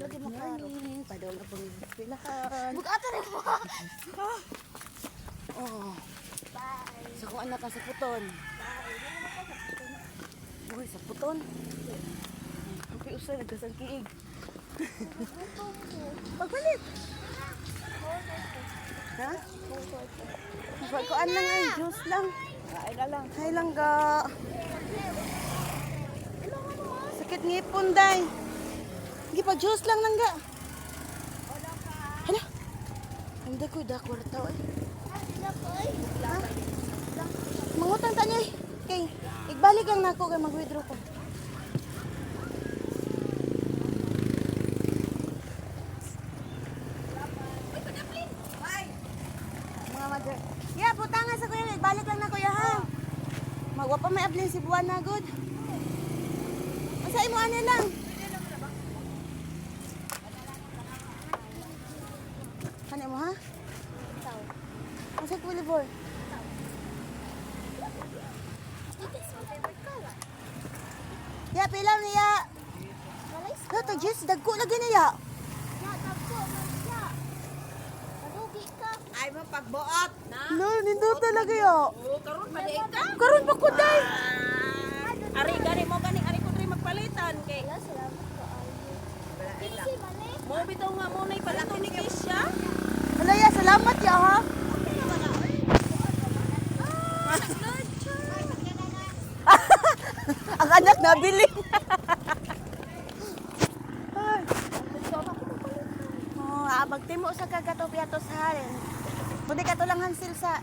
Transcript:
Lagi maklaro. Padol na pong pilahan. Bugatan mo. Oh, Bye. sa kung anak ka sa puton. Uy, sa puton. Ang usay nagkasang kiig. Pagpalit. Ha? Maswag ko lang ay juice lang. Ay na lang. Hay lang ga. Sakit ngipon day. Gi pa juice lang nang ga. Hala. Hindi ko da kwarta ay. Ha? Mangutang ta niya. Okay, igbalik lang nako kay mag-withdraw ko. Mga mother. Yeah, putangan sa kuya. Igbalik lang na kuya ha. Magwa pa may ablin si buwan na good. Masay mo ano lang. Ano mo ha? Masay ko libor. Ya, pilaw niya. Ito, Jess, dagko lagi niya. Ay mo pagbuot na. No, nindo talaga ya. Oh, karon mali ka. Karon pa ko day. Ari gani mo gani ari ko diri magpalitan kay. Mo bitaw nga mo nay palato ni Kisha. Hala ya, salamat ya ha. Ang anak nabili. Oh, abag timo sa kagatopiatos ha. Pwede ka to lang hansil sa